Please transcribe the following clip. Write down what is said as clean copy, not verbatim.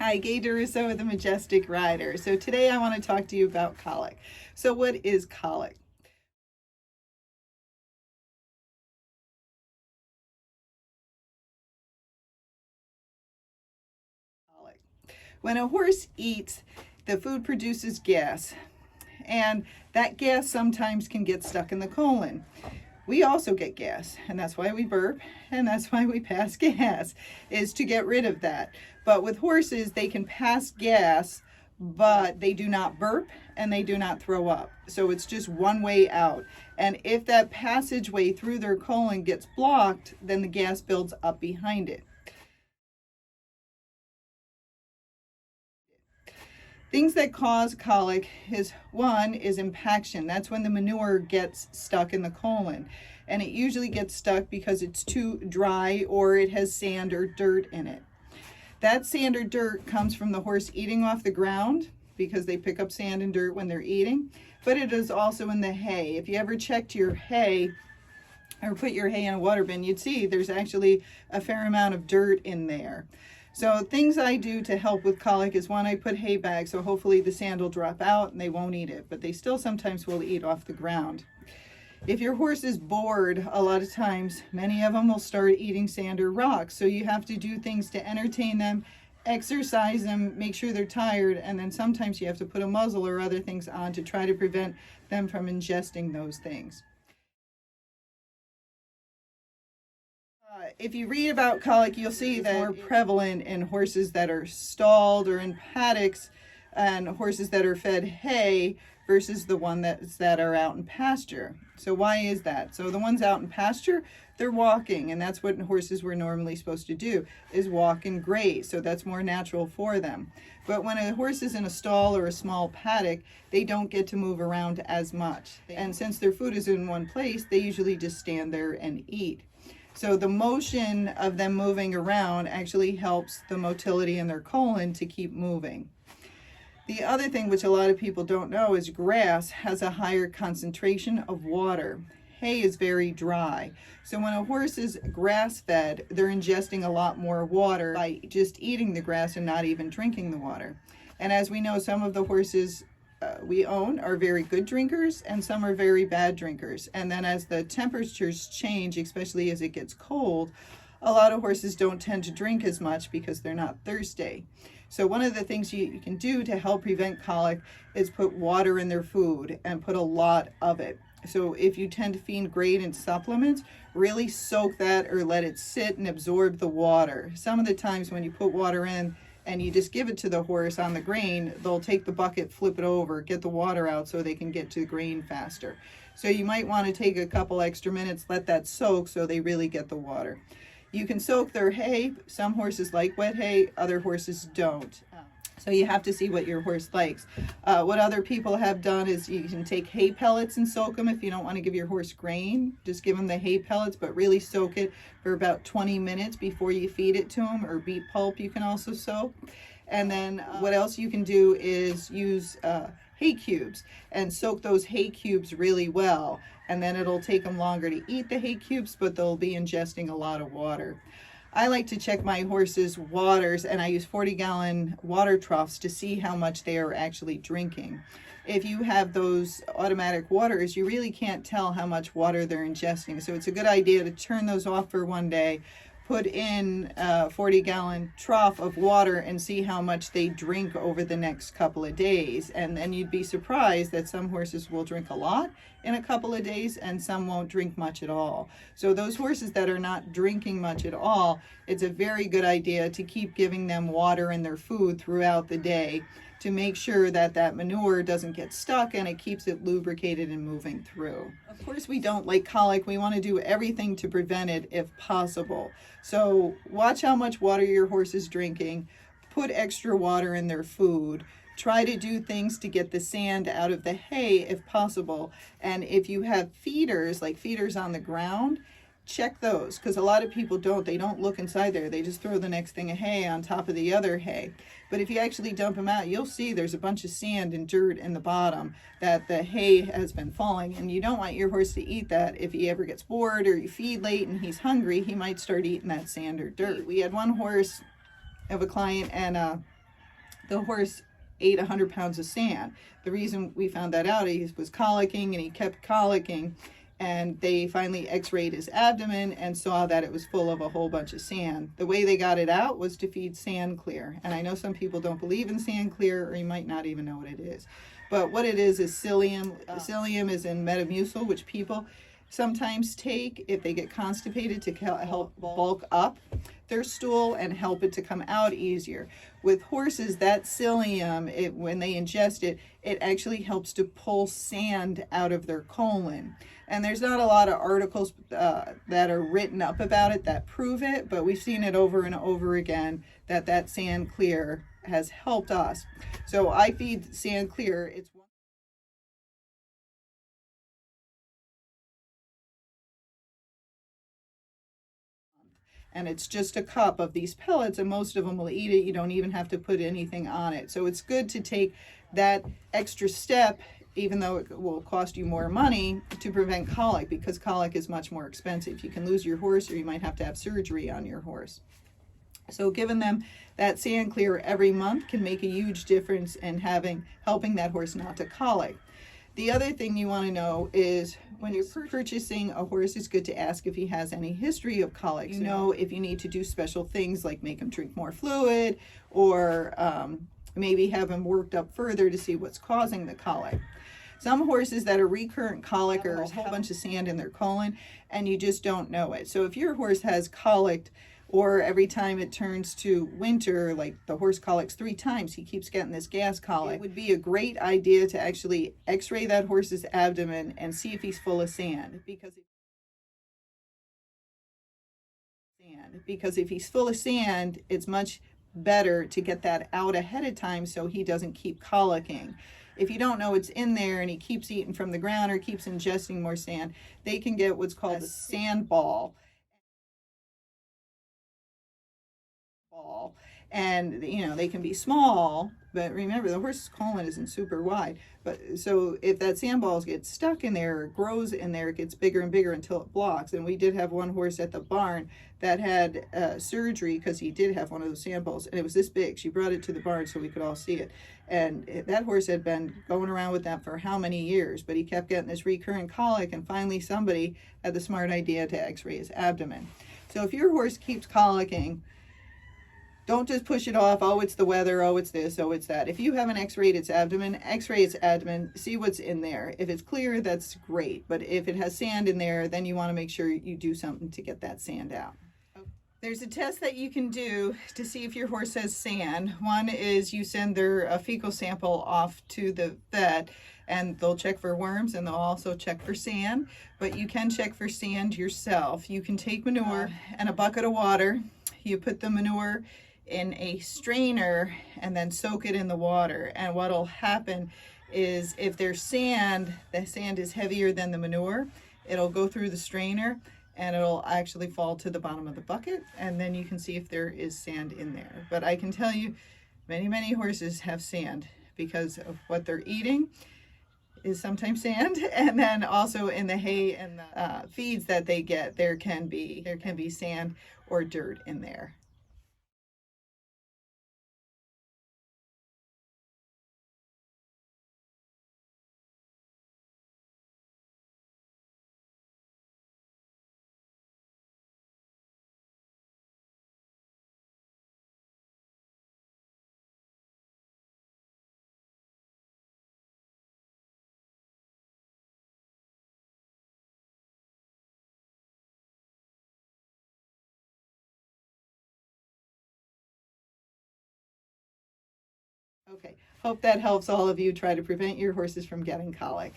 Hi, Gaye DeRusso with the Majestic Rider. So today I want to talk to you about colic. So what is colic? When a horse eats, the food produces gas, and that gas sometimes can get stuck in the colon. We also get gas, and that's why we burp, and that's why we pass gas, is to get rid of that. But with horses, they can pass gas, but they do not burp and they do not throw up. So it's just one way out. And if that passageway through their colon gets blocked, then the gas builds up behind it. Things that cause colic is, one is impaction. That's when the manure gets stuck in the colon. And it usually gets stuck because it's too dry or it has sand or dirt in it. That sand or dirt comes from the horse eating off the ground because they pick up sand and dirt when they're eating. But it is also in the hay. If you ever checked your hay or put your hay in a water bin, you'd see there's actually a fair amount of dirt in there. So things I do to help with colic is, one, I put hay bags, so hopefully the sand will drop out and they won't eat it, but they still sometimes will eat off the ground. If your horse is bored, a lot of times, many of them will start eating sand or rocks, so you have to do things to entertain them, exercise them, make sure they're tired, and then sometimes you have to put a muzzle or other things on to try to prevent them from ingesting those things. If you read about colic, you'll see that it's more prevalent in horses that are stalled or in paddocks and horses that are fed hay versus the ones that are out in pasture. So why is that? So the ones out in pasture, they're walking, and that's what horses were normally supposed to do, is walk and graze. So that's more natural for them. But when a horse is in a stall or a small paddock, they don't get to move around as much. And since their food is in one place, they usually just stand there and eat. So the motion of them moving around actually helps the motility in their colon to keep moving. The other thing, which a lot of people don't know, is grass has a higher concentration of water. Hay is very dry. So when a horse is grass-fed, they're ingesting a lot more water by just eating the grass and not even drinking the water. And as we know, some of the horses we own are very good drinkers and some are very bad drinkers. And then as the temperatures change, especially as it gets cold, a lot of horses don't tend to drink as much because they're not thirsty. So one of the things you can do to help prevent colic is put water in their food and put a lot of it. So if you tend to feed grain and supplements, really soak that or let it sit and absorb the water. Some of the times when you put water in and you just give it to the horse on the grain, they'll take the bucket, flip it over, get the water out so they can get to the grain faster. So you might want to take a couple extra minutes, let that soak so they really get the water. You can soak their hay. Some horses like wet hay, other horses don't. So you have to see what your horse likes. What other people have done is you can take hay pellets and soak them if you don't want to give your horse grain. Just give them the hay pellets, but really soak it for about 20 minutes before you feed it to them, or beet pulp you can also soak. And then what else you can do is use hay cubes and soak those hay cubes really well. And then it'll take them longer to eat the hay cubes, but they'll be ingesting a lot of water. I like to check my horses' waters, and I use 40-gallon water troughs to see how much they are actually drinking. If you have those automatic waters, you really can't tell how much water they're ingesting. So it's a good idea to turn those off for one day, put in a 40-gallon trough of water and see how much they drink over the next couple of days. And then you'd be surprised that some horses will drink a lot in a couple of days and some won't drink much at all. So those horses that are not drinking much at all, it's a very good idea to keep giving them water in their food throughout the day to make sure that that manure doesn't get stuck and it keeps it lubricated and moving through. Of course, we don't like colic. We want to do everything to prevent it if possible. So watch how much water your horse is drinking, put extra water in their food, try to do things to get the sand out of the hay if possible. And if you have feeders, like feeders on the ground, check those, because a lot of people they don't look inside there. They just throw the next thing of hay on top of the other hay. But if you actually dump them out, you'll see there's a bunch of sand and dirt in the bottom that the hay has been falling, and you don't want your horse to eat that. If he ever gets bored or you feed late and he's hungry, he might start eating that sand or dirt. We had one horse of a client, and the horse ate 100 pounds of sand. The reason we found that out, he was colicking and he kept colicking, and they finally x-rayed his abdomen and saw that it was full of a whole bunch of sand. The way they got it out was to feed sand clear. And I know some people don't believe in sand clear, or you might not even know what it is. But what it is psyllium. Psyllium is in Metamucil, which people sometimes take if they get constipated to help bulk up their stool and help it to come out easier. With horses, that psyllium, when they ingest it, it actually helps to pull sand out of their colon. And there's not a lot of articles that are written up about it that prove it, but we've seen it over and over again that sand clear has helped us. So I feed sand clear. It's and it's just a cup of these pellets, and most of them will eat it. You don't even have to put anything on it. So it's good to take that extra step, even though it will cost you more money, to prevent colic, because colic is much more expensive. You can lose your horse, or you might have to have surgery on your horse. So giving them that sand clear every month can make a huge difference in helping that horse not to colic. The other thing you want to know is when you're purchasing a horse, it's good to ask if he has any history of colic. You know if you need to do special things like make him drink more fluid, or maybe have him worked up further to see what's causing the colic. Some horses that are recurrent colicers have a whole bunch of sand in their colon, and you just don't know it. So if your horse has colic, or every time it turns to winter, like the horse colics 3 times, he keeps getting this gas colic, it would be a great idea to actually x-ray that horse's abdomen and see if he's full of sand. Because if he's full of sand, it's much better to get that out ahead of time so he doesn't keep colicking. If you don't know it's in there and he keeps eating from the ground or keeps ingesting more sand, they can get what's called a sand ball. And they can be small, but remember the horse's colon isn't super wide. But so if that sand balls get stuck in there or grows in there, it gets bigger and bigger until it blocks. And we did have one horse at the barn that had surgery because he did have one of those sand balls, and it was this big. She brought it to the barn so we could all see it. And that horse had been going around with that for how many years, but he kept getting this recurrent colic, and finally somebody had the smart idea to x-ray his abdomen. So if your horse keeps colicking, don't just push it off. Oh, it's the weather. Oh, it's this. Oh, it's that. If you have an x-rayed its abdomen, x-ray its abdomen, see what's in there. If it's clear, that's great. But if it has sand in there, then you want to make sure you do something to get that sand out. There's a test that you can do to see if your horse has sand. One is you send their fecal sample off to the vet, and they'll check for worms, and they'll also check for sand. But you can check for sand yourself. You can take manure and a bucket of water. You put the manure in a strainer and then soak it in the water, and what'll happen is if there's sand, the sand is heavier than the manure, it'll go through the strainer and it'll actually fall to the bottom of the bucket, and then you can see if there is sand in there. But I can tell you many horses have sand because of what they're eating is sometimes sand, and then also in the hay and the feeds that they get, there can be sand or dirt in there. Okay, hope that helps all of you try to prevent your horses from getting colic.